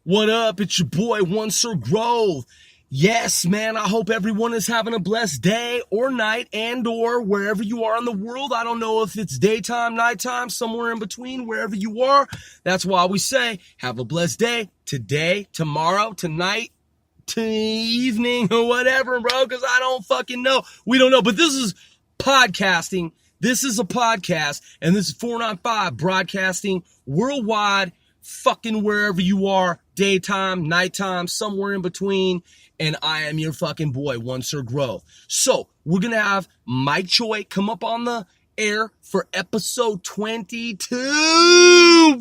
What up? It's your boy, One Sir Grove. Yes, man, I hope everyone is having a blessed day or night and or wherever you are in the world. I don't know if it's daytime, nighttime, somewhere in between, wherever you are. That's why we say, have a blessed day today, tomorrow, tonight, to evening, or whatever, bro, because I don't fucking know. We don't know, but this is podcasting. This is a podcast, and this is 495 broadcasting worldwide, fucking wherever you are, daytime, nighttime, somewhere in between, and I am your fucking boy, One Sir Grove. So, we're gonna have Mike Choi come up on the air for episode 22,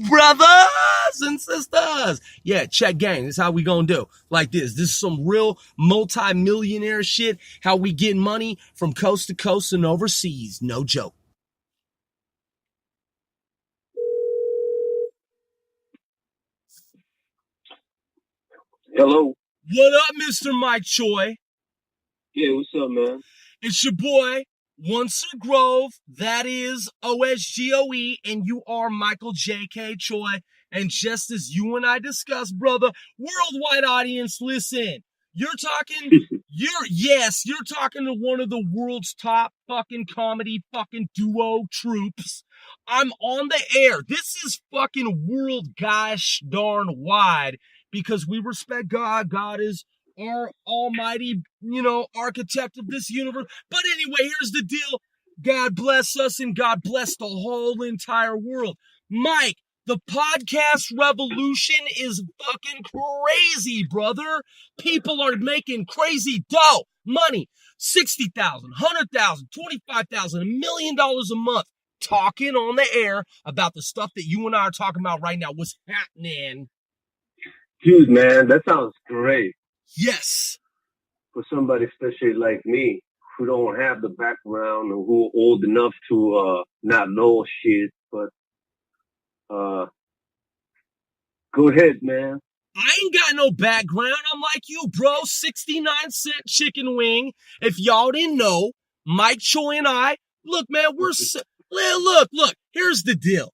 brothers and sisters. Yeah, check gang, this is how we gonna do. Like this is some real multi-millionaire shit, how we get money from coast to coast and overseas, no joke. Hello. What up, Mr. Mike Choi? Yeah, what's up, man? It's your boy, One Sir Grove. That is OSGOE, and you are Michael J.K. Choi. And just as you and I discussed, brother, worldwide audience, listen. You're talking to one of the world's top fucking comedy fucking duo troops. I'm on the air. This is fucking world gosh darn wide. Because we respect God. God is our almighty, architect of this universe. But anyway, here's the deal. God bless us and God bless the whole entire world. Mike, the podcast revolution is fucking crazy, brother. People are making crazy dough, money, $60,000, $100,000, $25,000, $1 million a month, talking on the air about the stuff that you and I are talking about right now. What's happening? Dude, man, that sounds great. Yes. For somebody especially like me, who don't have the background or who are old enough to not know shit, but go ahead, man. I ain't got no background. I'm like you, bro. 69-cent chicken wing. If y'all didn't know, Mike Choi and I, look, man, look, here's the deal.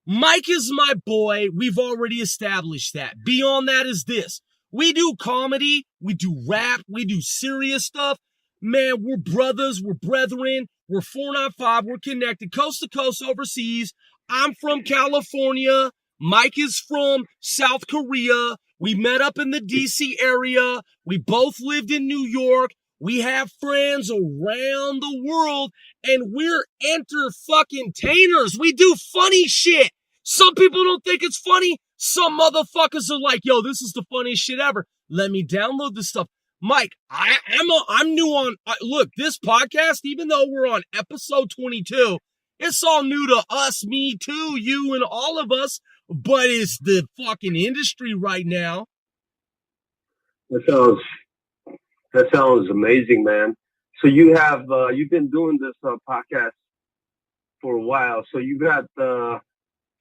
Mike is my boy. We've already established that. Beyond that is this. We do comedy. We do rap. We do serious stuff. Man, we're brothers. We're brethren. We're 495. We're connected coast to coast overseas. I'm from California. Mike is from South Korea. We met up in the DC area. We both lived in New York. We have friends around the world, and we're enter-fucking-tainers. We do funny shit. Some people don't think it's funny. Some motherfuckers are like, yo, this is the funniest shit ever. Let me download this stuff. Mike, I'm new on, look, this podcast, even though we're on episode 22, it's all new to us, me too, you and all of us, but it's the fucking industry right now. That sounds amazing, man. So you have, you've been doing this podcast for a while. So you got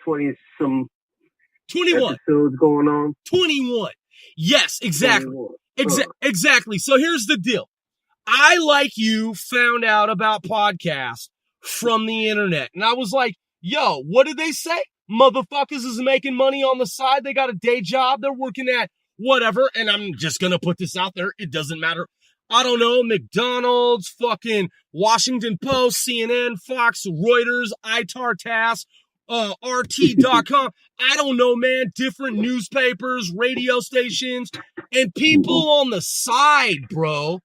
20-some 21 episodes going on? 21. Yes, exactly. 21. Exactly. So here's the deal. I, like you, found out about podcasts from the internet. And I was like, yo, what did they say? Motherfuckers is making money on the side. They got a day job. They're working at whatever. And I'm just going to put this out there. It doesn't matter. I don't know, McDonald's, fucking Washington Post, CNN, Fox, Reuters, ITAR-TASS, RT.com. I don't know, man. Different newspapers, radio stations, and people on the side, bro.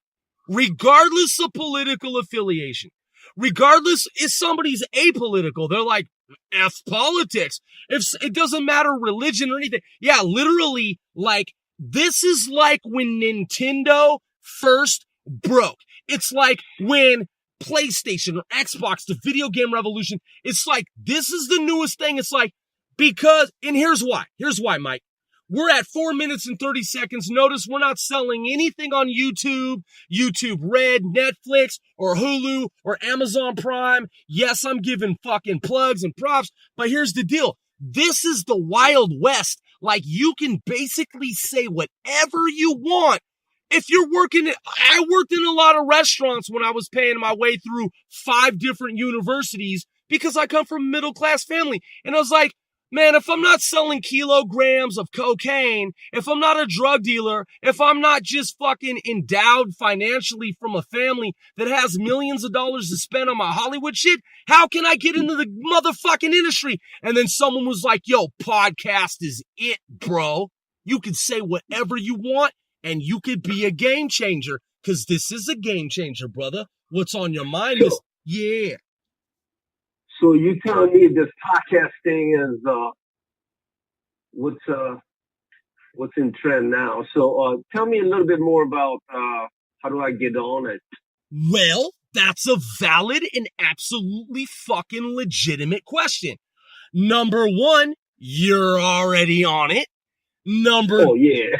Regardless of political affiliation, regardless if somebody's apolitical, they're like, F politics. If it doesn't matter religion or anything. Yeah, literally, like, this is like when Nintendo first broke. It's like when PlayStation or Xbox, the video game revolution, it's like, this is the newest thing. It's like, because, and here's why, Mike. We're at 4 minutes and 30 seconds. Notice we're not selling anything on YouTube, YouTube Red, Netflix, or Hulu, or Amazon Prime. Yes, I'm giving fucking plugs and props, but here's the deal. This is the Wild West. Like, you can basically say whatever you want. If you're I worked in a lot of restaurants when I was paying my way through 5 different universities because I come from a middle-class family. And I was like, Man, if I'm not selling kilograms of cocaine, if I'm not a drug dealer, if I'm not just fucking endowed financially from a family that has millions of dollars to spend on my Hollywood shit, how can I get into the motherfucking industry? And then someone was like, yo, podcast is it, bro. You can say whatever you want and you could be a game changer, because this is a game changer, brother. What's on your mind is, yeah. So you telling me this podcast thing is what's in trend now? So tell me a little bit more about how do I get on it? Well, that's a valid and absolutely fucking legitimate question. Number one, you're already on it. Oh yeah.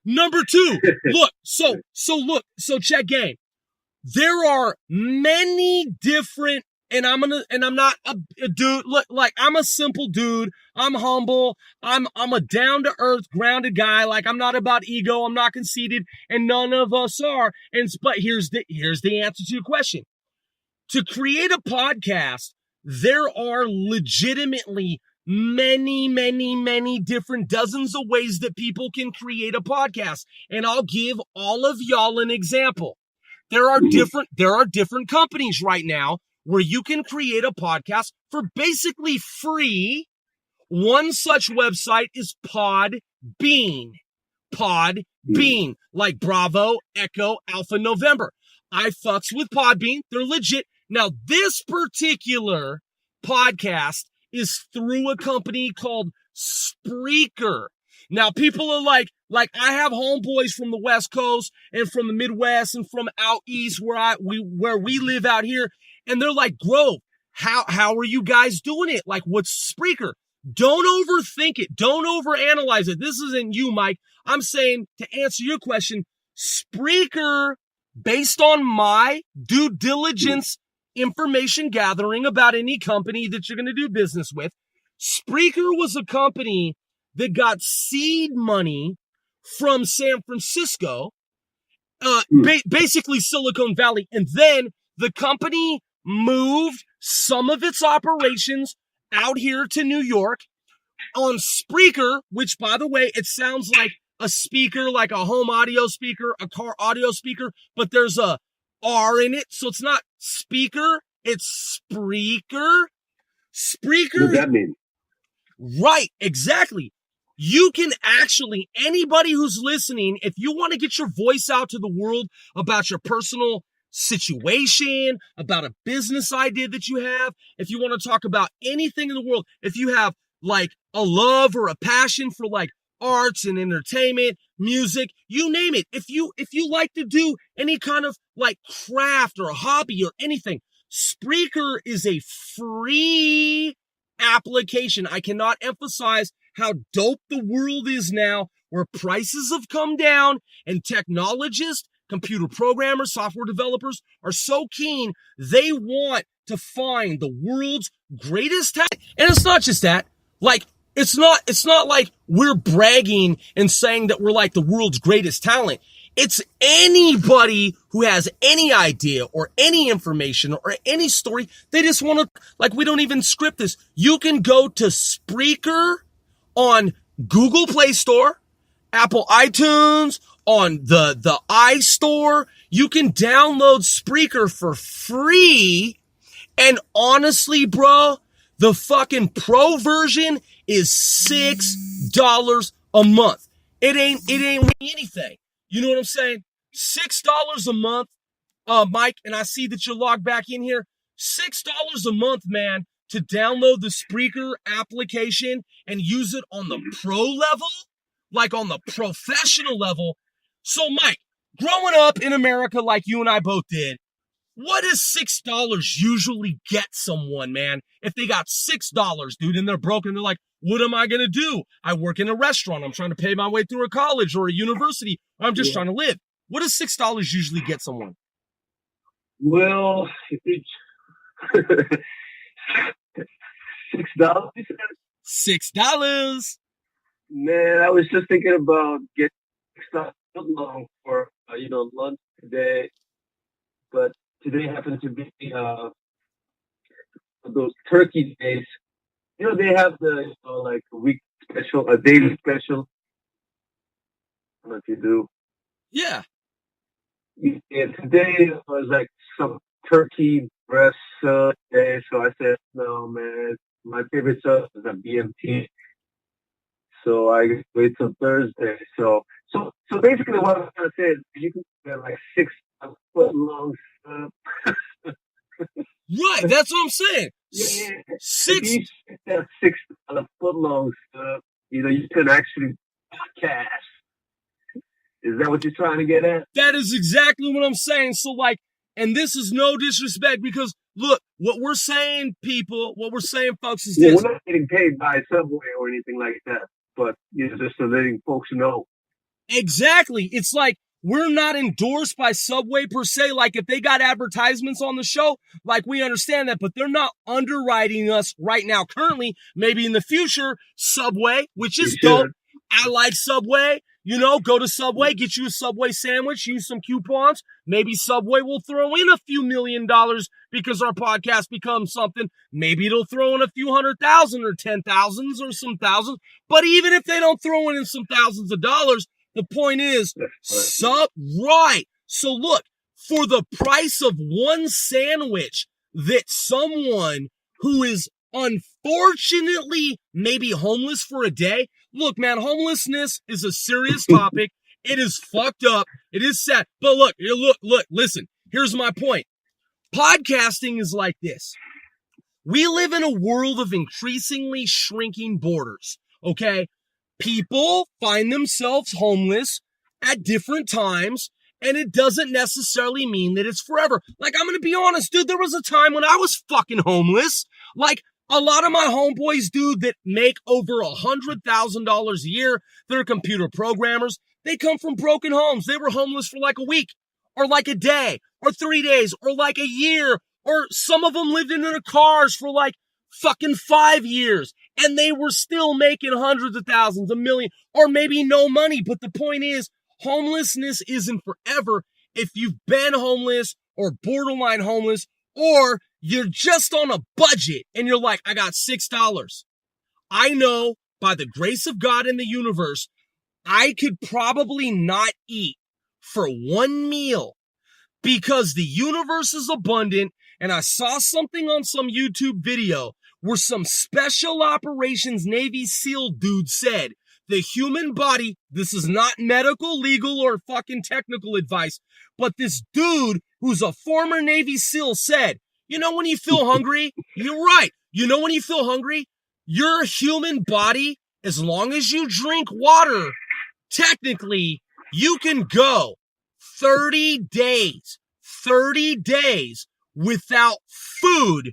Number two, look, so check game. There are many different, and I'm not a dude, look, like, I'm a simple dude. I'm humble. I'm a down to earth, grounded guy. Like, I'm not about ego. I'm not conceited, and none of us are. But here's the answer to your question. To create a podcast, there are legitimately many different dozens of ways that people can create a podcast. And I'll give all of y'all an example. There are different companies right now where you can create a podcast for basically free. One such website is Podbean. Podbean, like Bravo, Echo, Alpha, November. I fucks with Podbean. They're legit. Now, this particular podcast is through a company called Spreaker. Now, people are like I have homeboys from the West Coast and from the Midwest and from out east where we live out here, and they're like, Grove, how are you guys doing it? Like, what's Spreaker? Don't overthink it. Don't overanalyze it. This isn't you, Mike. I'm saying, to answer your question, Spreaker, based on my due diligence information gathering about any company that you're going to do business with, Spreaker was a company that got seed money from San Francisco, basically Silicon Valley. And then the company moved some of its operations out here to New York on Spreaker, which, by the way, it sounds like a speaker, like a home audio speaker, a car audio speaker, but there's a R in it. So it's not speaker, it's Spreaker. Spreaker. What does that mean? Right, exactly. You can actually, anybody who's listening, if you want to get your voice out to the world about your personal situation, about a business idea that you have, if you want to talk about anything in the world, if you have like a love or a passion for like arts and entertainment, music, you name it. If you like to do any kind of like craft or a hobby or anything, Spreaker is a free application. I cannot emphasize how dope the world is now, where prices have come down and technologists, computer programmers, software developers are so keen. They want to find the world's greatest talent. And it's not just that. Like, it's not like we're bragging and saying that we're like the world's greatest talent. It's anybody who has any idea or any information or any story. They just want to, like, we don't even script this. You can go to Spreaker on Google Play Store, Apple iTunes, on the iStore. You can download Spreaker for free. And honestly, bro, the fucking pro version is $6 a month. It ain't anything. You know what I'm saying? $6 a month, Mike, and I see that you're logged back in here. $6 a month, man, to download the Spreaker application and use it on the pro level, like on the professional level. So, Mike, growing up in America like you and I both did, what does $6 usually get someone, man? If they got $6, dude, and they're broken, they're like, what am I going to do? I work in a restaurant. I'm trying to pay my way through a college or a university. I'm just trying to live. What does $6 usually get someone? Well, $6. $6. Man, I was just thinking about getting stuff along for lunch today, but today happened to be those turkey days, they have the like a week special, a daily special. I don't know if you do. Yeah. Yeah, today was like some turkey breast day, so I said, no, man, my favorite sauce is a BMT. So I wait till Thursday. So basically, what I'm trying to say is you can get like 6 foot long stuff. Right. That's what I'm saying. Yeah. If Six. you get that 6 foot long stuff, you can actually podcast. Is that what you're trying to get at? That is exactly what I'm saying. So, like, and this is no disrespect because, look, what we're saying, people, what we're saying, folks, is Well, this. we're not getting paid by Subway or anything like that, but just so letting folks know. Exactly. It's like we're not endorsed by Subway per se. Like, if they got advertisements on the show, like, we understand that, but they're not underwriting us right now. Currently, maybe in the future, Subway, which is dope. I like Subway. Go to Subway, get you a Subway sandwich, use some coupons. Maybe Subway will throw in a few $1 million because our podcast becomes something. Maybe it'll throw in a few 100,000 or 10,000s or some thousands. But even if they don't throw in some thousands of dollars, the point is, right. So look, for the price of one sandwich that someone who is unfortunately maybe homeless for a day. Look, man, homelessness is a serious topic. It is fucked up. It is sad. But look, listen. Here's my point. Podcasting is like this. We live in a world of increasingly shrinking borders, okay? People find themselves homeless at different times, and it doesn't necessarily mean that it's forever. Like, I'm gonna be honest, dude, there was a time when I was fucking homeless. Like, a lot of my homeboys, dude, that make over $100,000 a year, they're computer programmers. They come from broken homes. They were homeless for like a week, or like a day, or 3 days, or like a year, or some of them lived in their cars for like fucking 5 years, and they were still making hundreds of thousands, $1 million, or maybe no money. But the point is, homelessness isn't forever. If you've been homeless or borderline homeless, or you're just on a budget and you're like, I got $6. I know by the grace of God in the universe, I could probably not eat for one meal because the universe is abundant. And I saw something on some YouTube video where some special operations Navy SEAL dude said the human body, this is not medical, legal, or fucking technical advice, but this dude who's a former Navy SEAL said, when you feel hungry, you're right. When you feel hungry, your human body, as long as you drink water, technically, you can go 30 days without food,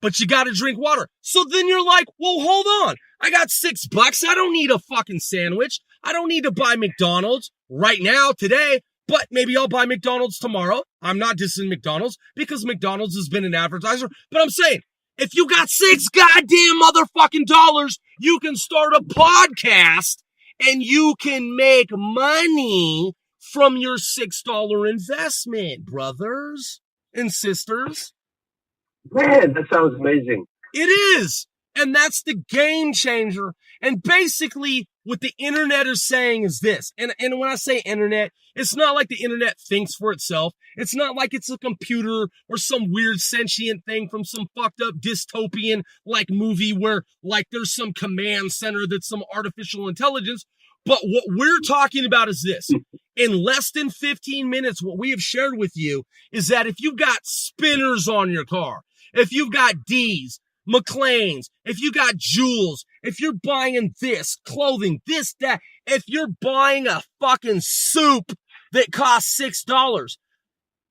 but you got to drink water. So then you're like, well, hold on. I got $6. I don't need a fucking sandwich. I don't need to buy McDonald's right now, today, but maybe I'll buy McDonald's tomorrow. I'm not dissing McDonald's because McDonald's has been an advertiser, but I'm saying, if you got $6 goddamn motherfucking dollars, you can start a podcast and you can make money from your $6 investment, brothers and sisters. Man, that sounds amazing. It is. And that's the game changer. And basically what the internet is saying is this. And when I say internet, it's not like the internet thinks for itself. It's not like it's a computer or some weird sentient thing from some fucked up dystopian like movie where like there's some command center that's some artificial intelligence. But what we're talking about is this. In less than 15 minutes, what we have shared with you is that if you've got spinners on your car, if you've got D's, McLean's, if you got jewels, if you're buying this, clothing, this, that, if you're buying a fucking soup that costs $6,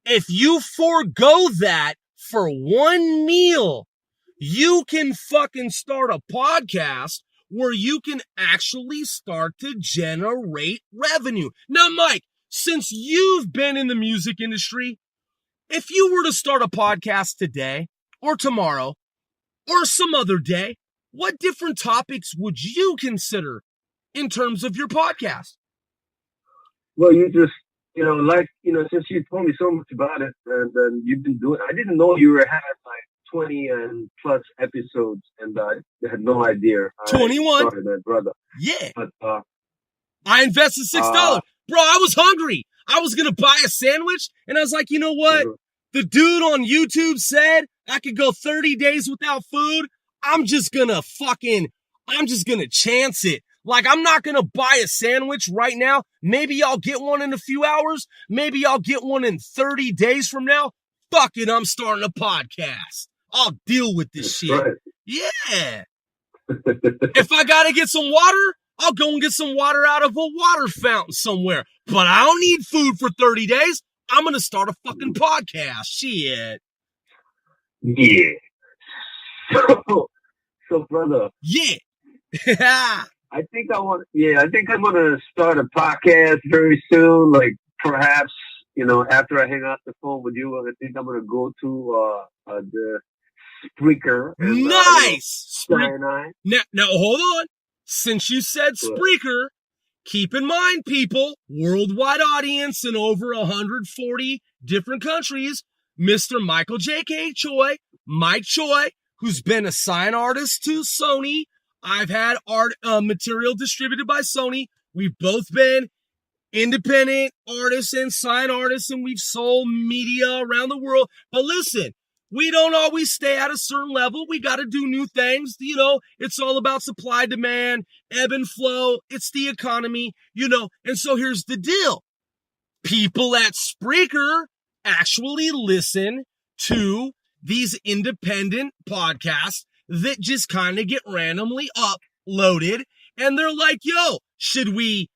if you forego that for one meal, you can fucking start a podcast where you can actually start to generate revenue. Now, Mike, since you've been in the music industry, if you were to start a podcast today or tomorrow or some other day, what different topics would you consider in terms of your podcast? Well, you just, since you told me so much about it and you've been doing, I didn't know you had like 20 and plus episodes, and I had no idea. 21. Sorry, my brother. Yeah. But I invested $6. Bro, I was hungry. I was going to buy a sandwich, and I was like, you know what? The dude on YouTube said I could go 30 days without food. I'm just going to chance it. Like, I'm not going to buy a sandwich right now. Maybe I'll get one in a few hours. Maybe I'll get one in 30 days from now. Fuck it, I'm starting a podcast. I'll deal with this shit. Right. Yeah. If I got to get some water, I'll go and get some water out of a water fountain somewhere. But I don't need food for 30 days. I'm going to start a fucking podcast. Shit. Yeah. So brother. Yeah. I think I'm going to start a podcast very soon. Like, perhaps, after I hang up the phone with you, I think I'm going to go to the Spreaker. And, nice. Now, hold on. Since you said Spreaker, keep in mind, people, worldwide audience in over 140 different countries, Mr. Michael J.K. Choi, Mike Choi, who's been a sign artist to Sony. I've had art material distributed by Sony. We've both been independent artists and sign artists, and we've sold media around the world. But listen, we don't always stay at a certain level. We got to do new things. It's all about supply, demand, ebb and flow. It's the economy, And so here's the deal. People at Spreaker actually listen to these independent podcasts that just kind of get randomly uploaded. And they're like, yo, should we,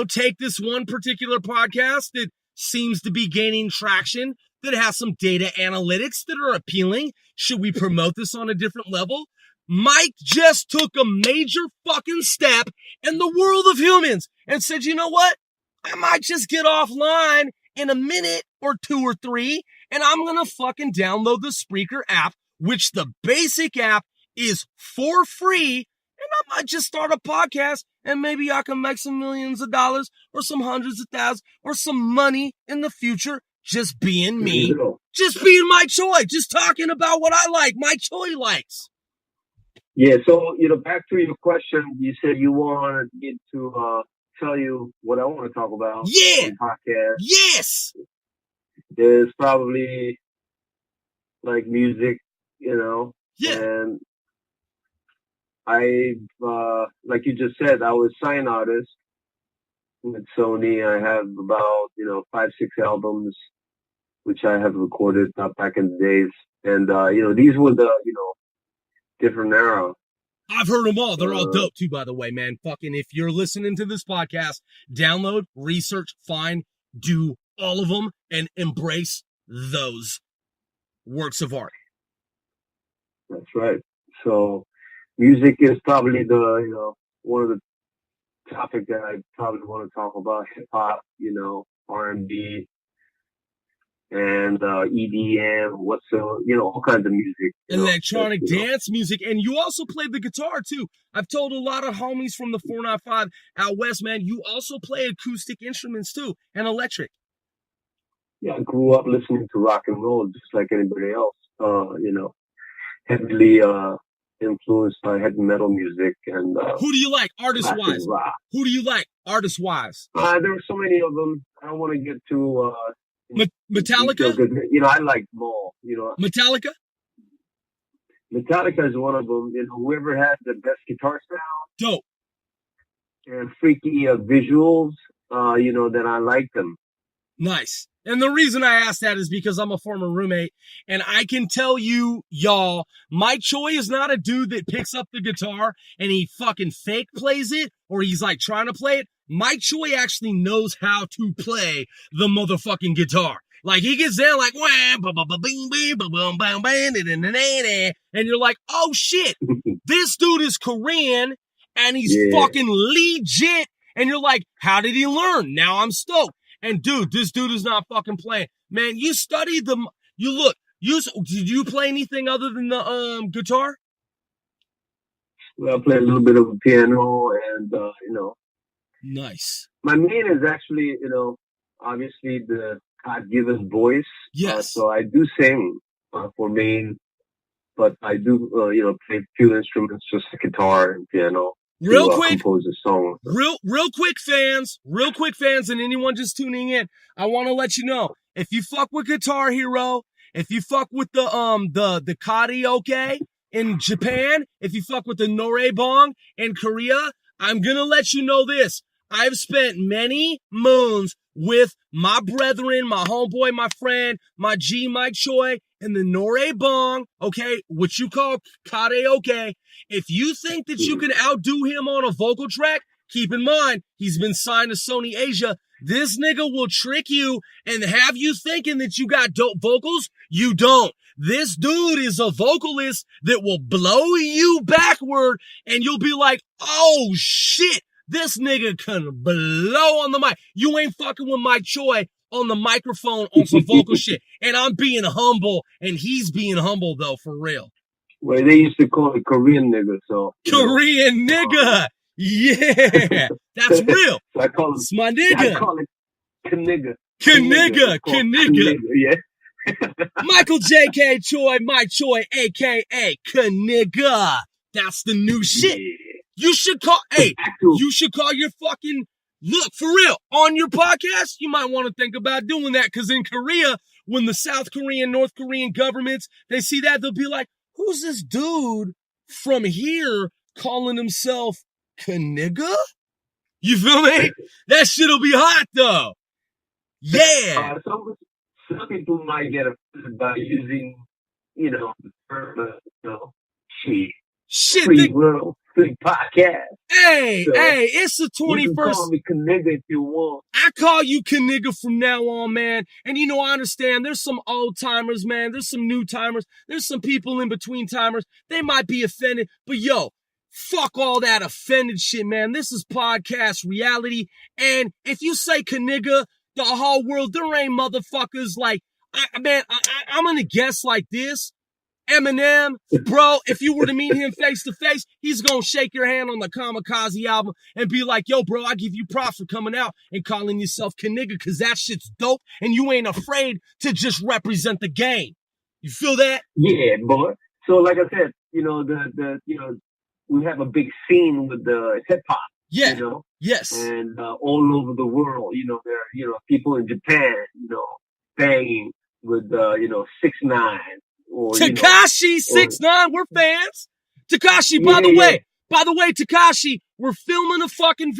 take this one particular podcast that seems to be gaining traction, that has some data analytics that are appealing? Should we promote this on a different level? Mike just took a major fucking step in the world of humans and said, you know what? I might just get offline in a minute or 2 or 3, and I'm going to fucking download the Spreaker app, which the basic app is for free, and I might just start a podcast, and maybe I can make some millions of dollars or some hundreds of thousands or some money in the future just being me, just being my Choi, just talking about what I like, my Choi likes. Yeah, so, back to your question, you said you wanted me to tell you what I want to talk about. Yeah. On podcast. Yes. There's probably like music, Yeah. And like you just said, I was sign artist with Sony. I have about, 5-6 albums, which I have recorded back in the days. And, these were the, different era. I've heard them all. They're all dope too, by the way, man. Fucking, if you're listening to this podcast, download, research, find, do all of them, and embrace those works of art. That's right. So music is probably the, one of the topics that I probably want to talk about. Hip hop, R&B, and EDM, all kinds of music. Electronic dance music. And you also played the guitar too. I've told a lot of homies from the 495 out west, man, you also play acoustic instruments too, and electric. Yeah, I grew up listening to rock and roll just like anybody else. Heavily influenced by heavy metal music. And who do you like artist-wise? Who do you like artist-wise? There are so many of them. I don't want to get too... Metallica? I like them all. Metallica? Metallica is one of them. Whoever has the best guitar sound. Dope. And freaky visuals, then I like them. Nice. And the reason I ask that is because I'm a former roommate, and I can tell you, y'all, my Choi is not a dude that picks up the guitar and he fucking fake plays it, or he's like trying to play it. My Choi actually knows how to play the motherfucking guitar. Like, he gets down like, and you're like, oh shit, this dude is Korean and he's fucking legit. And you're like, how did he learn? Now I'm stoked. And dude, this dude is not fucking playing. Man, you studied them. Did you play anything other than the guitar? Well, I play a little bit of a piano and, Nice. My main is actually, obviously the God-given voice. Yes. So I do sing for main but I do, play a few instruments, just the guitar and piano Real to quick, compose a song. real quick, fans, and anyone just tuning in, I want to let you know, if you fuck with Guitar Hero, if you fuck with the karaoke in Japan, if you fuck with the noraebang in Korea, I'm gonna let you know this. I've spent many moons with my brethren, my homeboy, my friend, my G Mike Choi, and the noraebang, okay, which you call karaoke. If you think that you can outdo him on a vocal track, keep in mind, he's been signed to Sony Asia. This nigga will trick you and have you thinking that you got dope vocals. You don't. This dude is a vocalist that will blow you backward and you'll be like, oh shit, this nigga can blow on the mic. You ain't fucking with Mike Choi on the microphone on some vocal shit. And I'm being humble and he's being humble though, for real. Well, they used to call it Korean nigga, so. Korean nigga. Yeah. That's real. So I call it, it's my nigga. I call it Knigga. Knigga. Yeah. Michael J.K. Choi, Mike Choi, a.k.a. Knigga. That's the new shit. Yeah. You should call your fucking, look, for real, on your podcast, you might want to think about doing that, because in Korea, when the South Korean, North Korean governments, they see that, they'll be like, who's this dude from here calling himself Knigga? You feel me? That shit'll be hot, though. Yeah. Some people might get offended by using, the term, free world, free podcast. Hey, it's the 21st. You can call me Knigga if you want. I call you Knigga from now on, man. And I understand there's some old timers, man. There's some new timers. There's some people in between timers. They might be offended, but yo, fuck all that offended shit, man. This is podcast reality. And if you say Knigga, the whole world, there ain't motherfuckers like, I'm gonna guess like this. Eminem, bro, if you were to meet him face to face, he's gonna shake your hand on the Kamikaze album and be like, yo, bro, I give you props for coming out and calling yourself Knigga, cause that shit's dope and you ain't afraid to just represent the game. You feel that? Yeah, boy. So like I said, we have a big scene with the hip hop. Yeah. Yes. And all over the world, there are, people in Japan, banging with, 6ix9ine. Tekashi 6ix9ine, we're fans. Tekashi, by the way, Tekashi, we're filming a fucking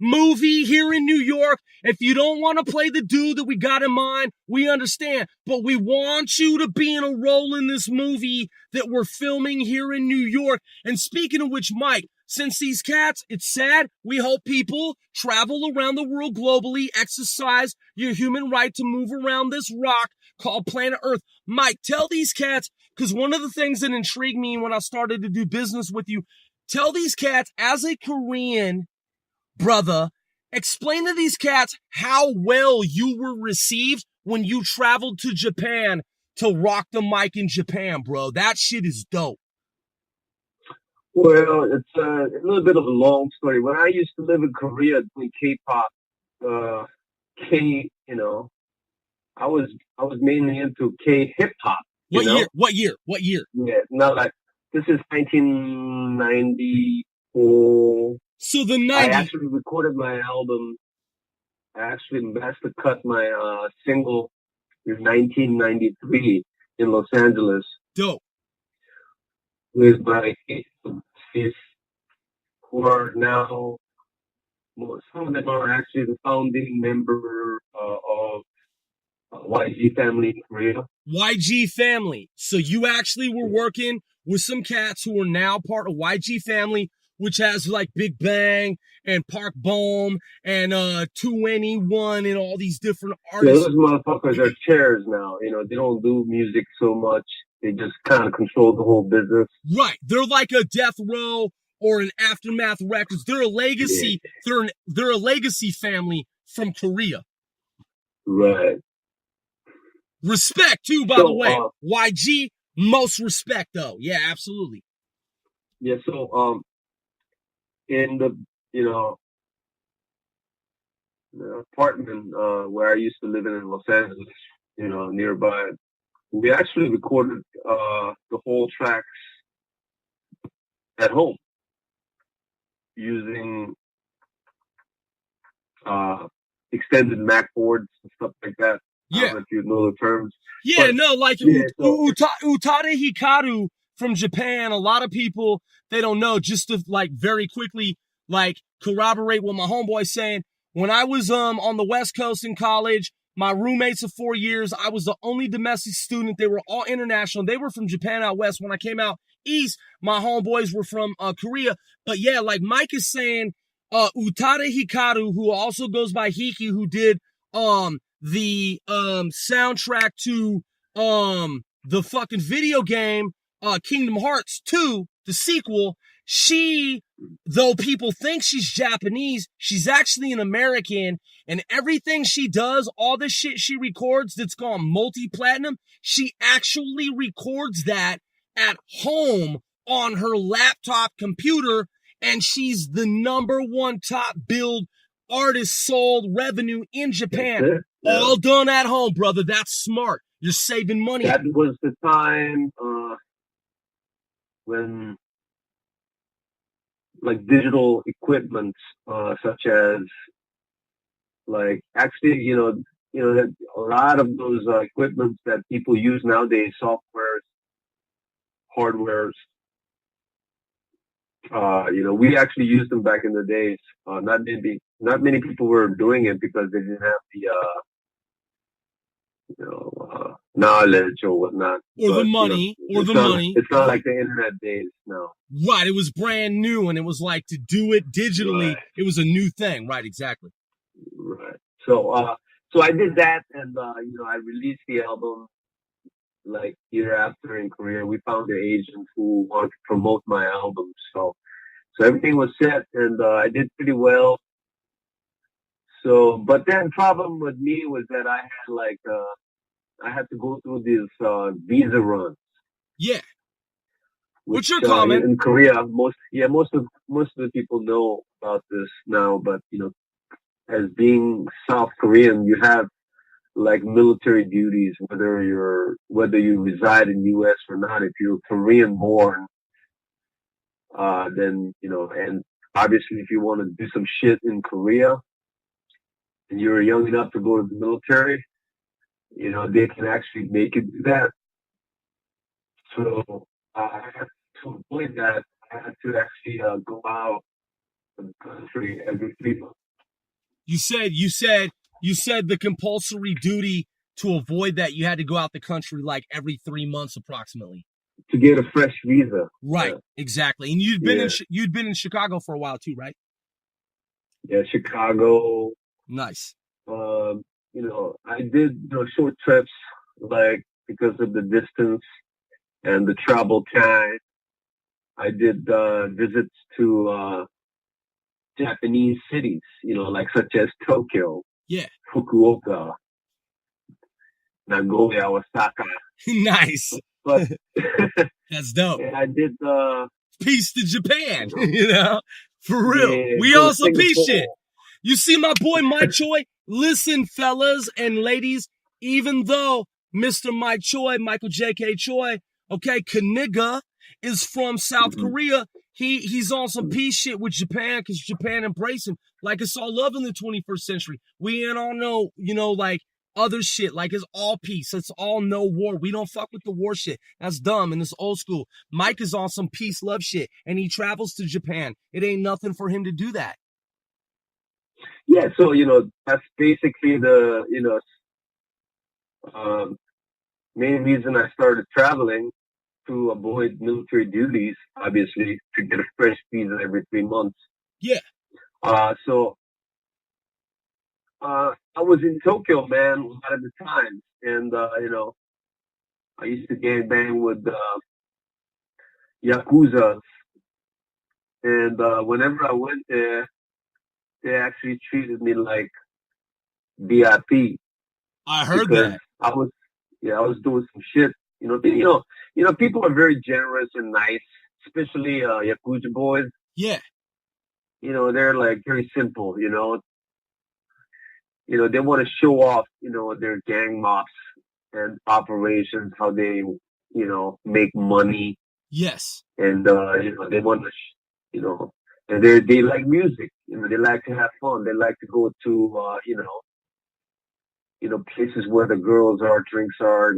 movie here in New York. If you don't want to play the dude that we got in mind, we understand. But we want you to be in a role in this movie that we're filming here in New York. And speaking of which, Mike, since these cats, it's sad, we hope people travel around the world globally, exercise your human right to move around this rock called planet Earth. Mike, tell these cats, because one of the things that intrigued me when I started to do business with you, tell these cats, as a Korean brother, explain to these cats how well you were received when you traveled to Japan to rock the mic in Japan, bro. That shit is dope. Well, it's a little bit of a long story. When I used to live in Korea doing K-pop, I was mainly into K-hip hop. What year? Yeah, not like, this is 1994. So the 90s. I actually recorded my album. I actually master cut my single in 1993 in Los Angeles. Dope. With my kids who are now, some of them are actually the founding member of YG family in Korea. YG family. So you actually were working with some cats who are now part of YG family, which has like Big Bang and Park Bohm and 2NE1 and all these different artists. Yeah, those motherfuckers are chairs now. They don't do music so much. They just kind of control the whole business. Right. They're like a Death Row or an Aftermath Records. They're a legacy. Yeah. They're a legacy family from Korea. Right. Respect too, by the way. YG, most respect though. Yeah, absolutely. Yeah. So, in the apartment where I used to live in Los Angeles, nearby we actually recorded the whole tracks at home using extended Mac boards and stuff like that. I don't know if you know the terms. Yeah, but, no, like yeah, Utada Hikaru from Japan. A lot of people, they don't know. Just to like very quickly like corroborate what my homeboy's saying. When I was on the West Coast in college, my roommates of 4 years, I was the only domestic student. They were all international. They were from Japan out west. When I came out east, my homeboys were from Korea. But yeah, like Mike is saying, Utada Hikaru, who also goes by Hiki, who did the soundtrack to the fucking video game Kingdom Hearts 2, the sequel. She, though people think she's Japanese, she's actually an American, and everything she does, all the shit she records that's gone multi-platinum, she actually records that at home on her laptop computer, and she's the #1 top billed artist sold revenue in Japan. Yeah. All done at home, brother. That's smart. You're saving money. That was the time when like digital equipment, such as like actually, that a lot of those equipments that people use nowadays, softwares, hardwares, we actually used them back in the days. Not many people were doing it because they didn't have the knowledge or whatnot. Or the money. It's not like the internet days now. Right. It was brand new, and it was like to do it digitally. Right. It was a new thing. Right. Exactly. Right. So I did that, and I released the album like year after in Korea. We found an agent who wanted to promote my album, so everything was set, and I did pretty well. So, but then problem with me was that I had to go through these visa runs. Yeah. Which are common in Korea. Most of the people know about this now, but as being South Korean, you have like military duties, whether you reside in U.S. or not. If you're Korean born, then and obviously if you want to do some shit in Korea, and you're young enough to go to the military, they can actually make you do that. So I had to avoid that. I had to actually go out of the country every 3 months. You said the compulsory duty to avoid that, you had to go out the country like every 3 months approximately to get a fresh visa. Right, exactly. And you'd been in Chicago for a while too, right? Yeah, Chicago. Nice. I did short trips, like because of the distance and the travel time. I did visits to Japanese cities, like such as Tokyo, Fukuoka, Nagoya, Osaka. Nice. But that's dope. And I did peace to Japan, for real. Yeah, we also peace shit. You see my boy Mike Choi? Listen, fellas and ladies, even though Mr. Mike Choi, Michael J.K. Choi, Kaniga is from South Korea, he's on some peace shit with Japan because Japan embraced him like it's all love in the 21st century. We ain't all know, like other shit, like it's all peace. It's all no war. We don't fuck with the war shit. That's dumb and it's old school. Mike is on some peace love shit and he travels to Japan. It ain't nothing for him to do that. Yeah, so that's basically the main reason I started traveling, to avoid military duties, obviously, to get a fresh visa every 3 months. Yeah. So I was in Tokyo, man, a lot of the times, and I used to gangbang with Yakuza, and whenever I went there, they actually treated me like VIP. I heard that. I was doing some shit. People are very generous and nice, especially Yakuza boys. Yeah. They're like very simple. They want to show off. Their gang mops. and operations, how they, make money, Yes. and they want to, and they like music. They like to have fun. They like to go to, places where the girls are, drinks are.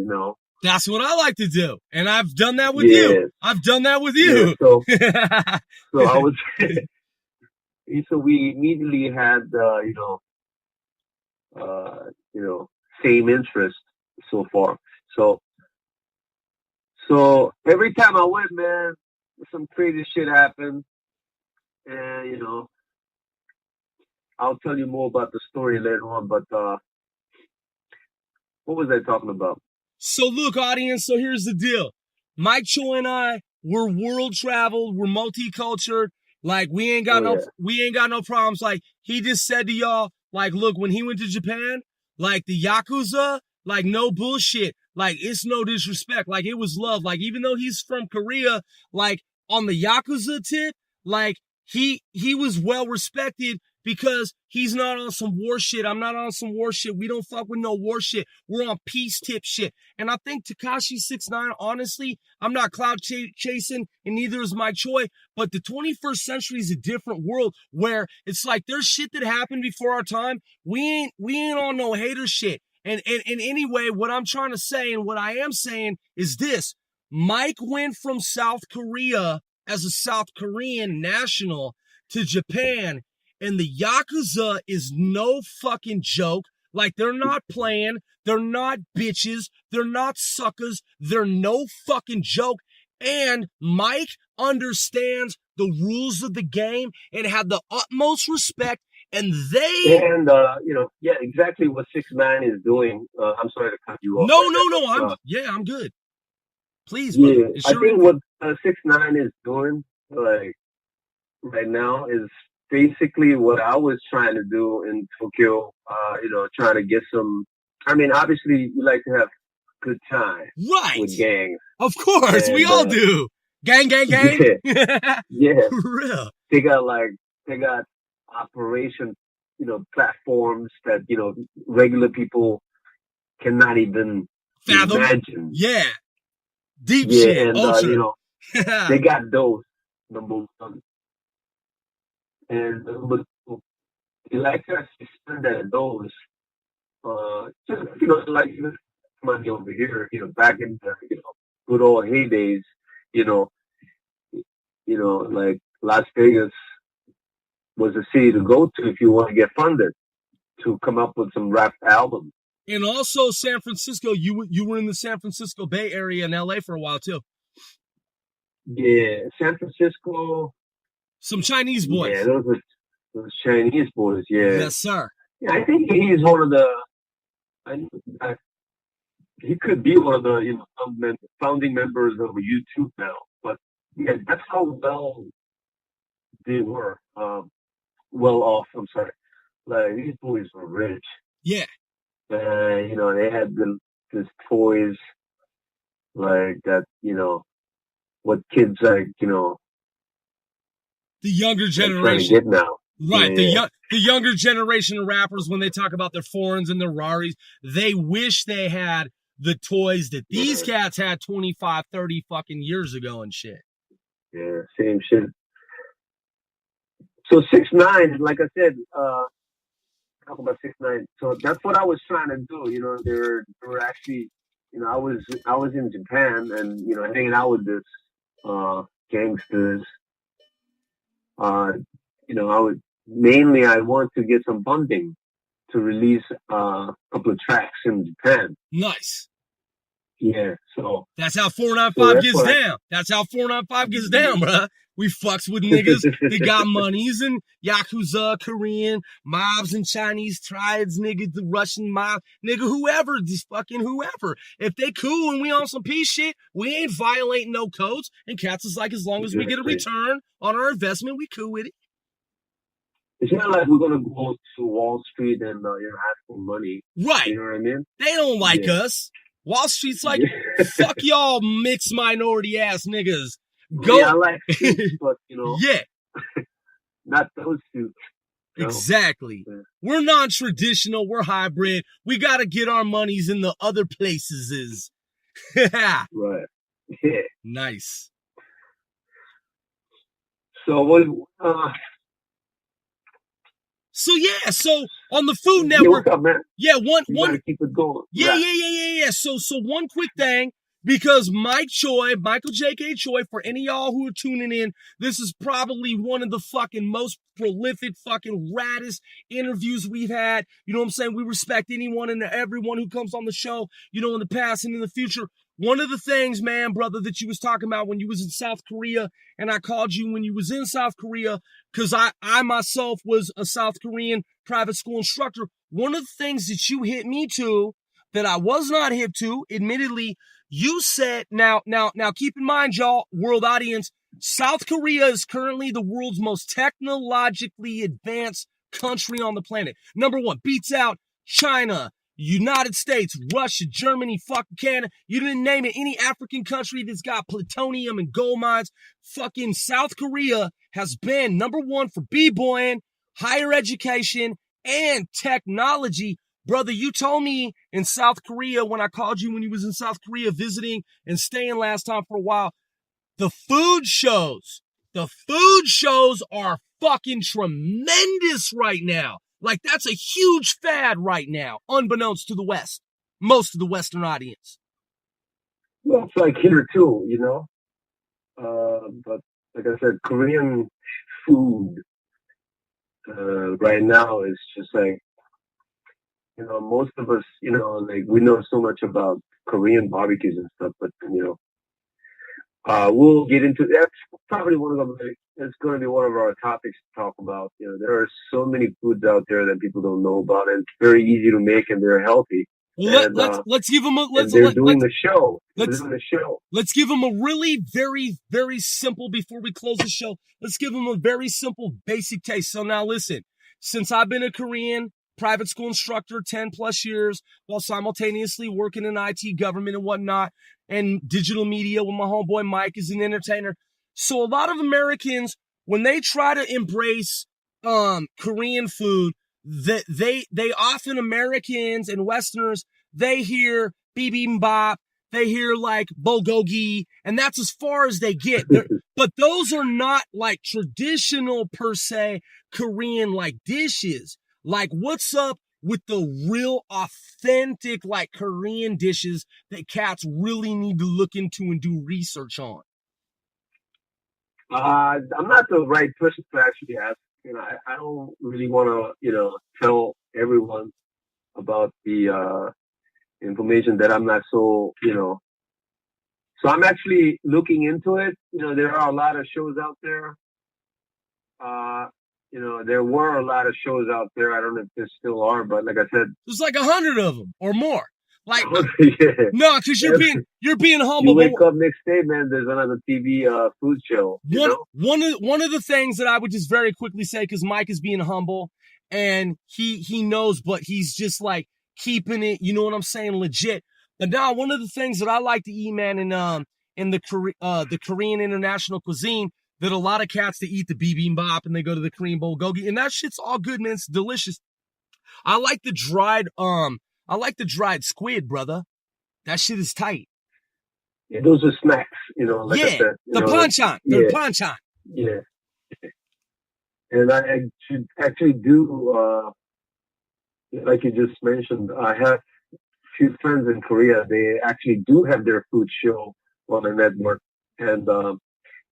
That's what I like to do. And I've done that with you. Yeah, I've done that with yeah. you. So I was, so we immediately had, uh, same interest so far. So every time I went, man, some crazy shit happened, and I'll tell you more about the story later on. But what was I talking about? So look, audience, so here's the deal. Mike Choi and I, we're world traveled, we're multicultural. Like we ain't got no problems. Like he just said to y'all, like, look, when he went to Japan, like the Yakuza, like no bullshit. Like it's no disrespect. Like it was love. Like even though he's from Korea, like on the Yakuza tip, like he was well respected because he's not on some war shit. I'm not on some war shit. We don't fuck with no war shit. We're on peace tip shit. And I think Tekashi 6ix9ine, honestly, I'm not cloud chasing, and neither is Mike Choi, but the 21st century is a different world where it's like there's shit that happened before our time. We ain't on no hater shit. And anyway, what I'm trying to say and what I am saying is this. Mike went from South Korea as a South Korean national to Japan, and the Yakuza is no fucking joke. Like, they're not playing. They're not bitches. They're not suckers. They're no fucking joke. And Mike understands the rules of the game and had the utmost respect. And exactly what 6ix9ine is doing. I'm sorry to cut you off. No. I'm good. Please, brother. Yeah, I think what 6ix9ine is doing, like right now, is basically what I was trying to do in Tokyo. Trying to get some. I mean, obviously, you like to have good time, right? With gangs, of course, we all do. Gang. Yeah. For real. They got operation, platforms that regular people cannot even fathom. Imagine. Yeah. Deep shit. And they got those number one. And but they like to actually spend that those just like money over here, back in the good old heydays, like Las Vegas was a city to go to if you want to get funded to come up with some rap albums. And also San Francisco, you were in the San Francisco Bay Area in LA for a while too. Yeah, San Francisco. Some Chinese boys. Yeah, those Chinese boys, yeah. Yes, sir. Yeah, I think he's one of the he could be one of the founding members of YouTube now. But yeah, that's how well they were. Well off, I'm sorry. Like these boys were rich. Yeah. They had this toys like that, what kids like, the younger generation trying to get now. Right. Yeah. The younger generation of rappers, when they talk about their foreigns and their Raris, they wish they had the toys that these cats had 25, 30 fucking years ago and shit. Yeah, same shit. So 6ix9ine, like I said, talk about 6ix9ine. So that's what I was trying to do. They were actually, I was in Japan and hanging out with this gangsters. I want to get some funding to release a couple of tracks in Japan. Nice. Yeah, so that's how 495 gets down. That's how 495 gets down, bruh. We fucks with niggas that got monies and Yakuza, Korean, mobs and Chinese tribes, nigga, the Russian mob, nigga, whoever, just fucking whoever. If they cool and we on some peace shit, we ain't violating no codes. And cats is like, as long as we get a return on our investment, we cool with it. It's not like we're gonna go to Wall Street and ask for money. Right. You know what I mean? They don't like us. Wall Street's like, fuck y'all mixed minority ass niggas. Go. Yeah, I like suits, but yeah. Not those suits. You know? Exactly. Yeah. We're non-traditional. We're hybrid. We got to get our monies in the other places. Right. Yeah. Nice. So what? So yeah, so on the Food Yeah, Network, what's up, man? yeah, You gotta keep it going. yeah, Right. yeah. So one quick thing, because Michael J.K. Choi, for any of y'all who are tuning in, this is probably one of the fucking most prolific, fucking raddest interviews we've had. You know what I'm saying? We respect anyone and everyone who comes on the show, you know, in the past and in the future. One of the things, man, brother, that you was talking about when you was in South Korea, and I called you when you was in South Korea, because I myself was a South Korean private school instructor. One of the things that you hit me to that I was not hip to, admittedly, you said, now keep in mind, y'all, world audience, South Korea is currently the world's most technologically advanced country on the planet. Number one, beats out China, United States, Russia, Germany, fucking Canada. You didn't name it. Any African country that's got plutonium and gold mines. Fucking South Korea has been number one for b-boying, higher education, and technology. Brother, you told me in South Korea when I called you when you was in South Korea visiting and staying last time for a while, the food shows are fucking tremendous right now. Like, that's a huge fad right now, unbeknownst to the West, most of the Western audience. Well, it's like here too, you know. But like I said, Korean food right now is just like, you know, most of us, you know, like we know so much about Korean barbecues and stuff, but you know, we'll get into that's probably one of them. It's going to be one of our topics to talk about. You know, there are so many foods out there that people don't know about, and it's very easy to make, and they're healthy. Well, And let's give them a and they're doing the show. Let's give them a really very, very simple, before we close the show, let's give them a very simple basic taste. So now listen, since I've been a Korean private school instructor 10 plus years while simultaneously working in IT, government and whatnot, and digital media with my homeboy Mike as an entertainer. So a lot of Americans, when they try to embrace Korean food, that they often, Americans and Westerners, they hear bibimbap, they hear like bulgogi, and that's as far as they get. But those are not like traditional per se Korean like dishes. Like, what's up with the real authentic like Korean dishes that cats really need to look into and do research on? I'm not the right person to actually ask. You know, I don't really want to, you know, tell everyone about the information that I'm not so, you know. So I'm actually looking into it. You know, there are a lot of shows out there. You know, there were a lot of shows out there. I don't know if there still are, but like I said, there's like 100 of them or more. Like, yeah. No, because you're being humble. You wake up next day, man. There's another TV food show. One of the things that I would just very quickly say, because Mike is being humble and he knows, but he's just like keeping it. You know what I'm saying? Legit. But now one of the things that I like to eat, man, in the Korean international cuisine, that a lot of cats that eat the bibimbap and they go to the Korean bulgogi, and that shit's all good, man. It's delicious. I like the dried squid, brother. That shit is tight. Yeah, those are snacks, you know. Like I said, the panchan. The panchan. Yeah. And I should actually do, like you just mentioned, I have a few friends in Korea. They actually do have their food show on the network, and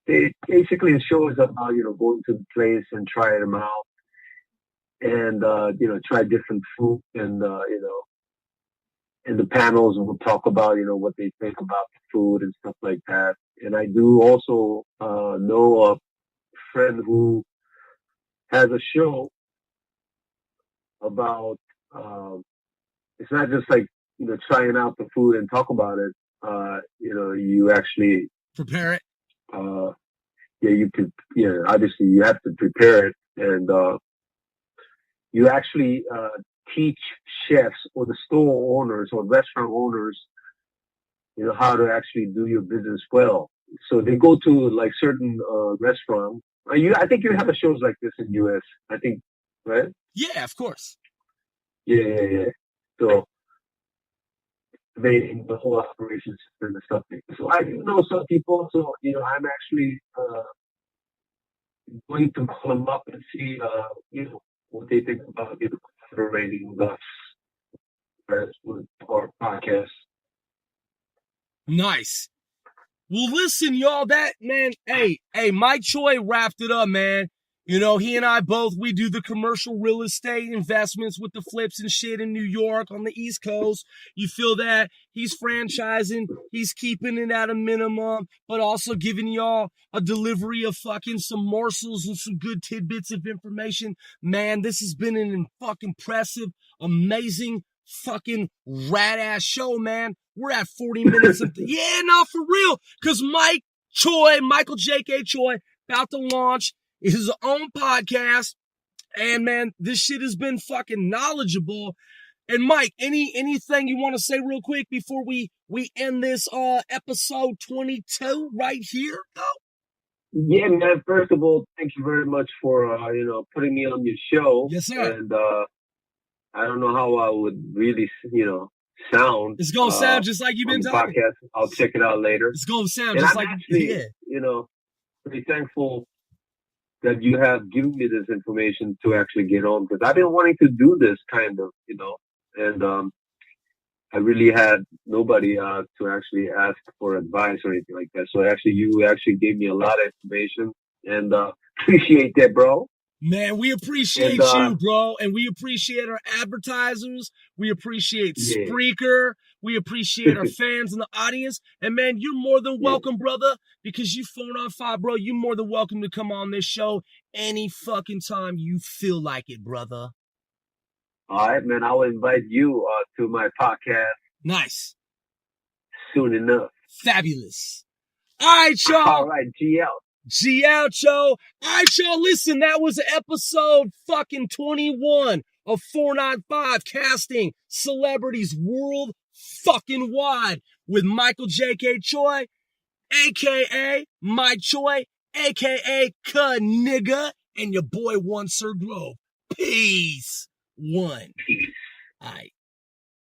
they basically the show is about, you know, going to the place and trying them out, and you know, try different food, and you know, and the panels will talk about, you know, what they think about the food and stuff like that. And I do also know a friend who has a show about, it's not just like, you know, trying out the food and talk about it. You know, you actually prepare it. Yeah, you could, yeah, obviously you have to prepare it, and you actually teach chefs or the store owners or restaurant owners, you know, how to actually do your business well. So they go to like certain restaurants. I think you have shows like this in U.S. I think right? Yeah, of course. Yeah. So, they the whole operation system and stuff. So I do know some people. So I'm actually going to call them up and see what they think about collaborating with us with our podcast. Nice. Well, listen, y'all, that, man, hey, Mike Choi wrapped it up, man. You know, he and I both, we do the commercial real estate investments with the flips and shit in New York on the East Coast. You feel that? He's franchising. He's keeping it at a minimum, but also giving y'all a delivery of fucking some morsels and some good tidbits of information. Man, this has been an fucking impressive, amazing, fucking rat-ass show, man. We're at 40 minutes of, yeah, no, for real. Because Michael J.K. Choi, about to launch his own podcast. And man, this shit has been fucking knowledgeable. And Mike, anything you want to say real quick before we end this episode 22 right here? Go. Yeah, man. First of all, thank you very much for putting me on your show. Yes, sir. And I don't know how I would really sound. It's gonna sound just like you've been talking. Podcast. I'll check it out later. It's gonna sound and just I'm like actually, pretty thankful that you have given me this information to actually get on, because I've been wanting to do this kind of, and I really had nobody to actually ask for advice or anything like that. So you actually gave me a lot of information, and appreciate that, bro. Man, we appreciate you, bro. And we appreciate our advertisers. We appreciate Spreaker. We appreciate our fans in the audience. And man, you're more than welcome, brother, because you phone on 5, bro. You're more than welcome to come on this show any fucking time you feel like it, brother. All right, man. I'll invite you to my podcast. Nice. Soon enough. Fabulous. All right, y'all. All right, GL. GL, Cho. All right, y'all, listen, that was episode fucking 21 of 495 Casting Celebrities World fucking Wide with Michael J.K. Choi, a.k.a. Mike Choi, a.k.a. Nigga, and your boy One Sir Grove. Peace. One. Peace. All right.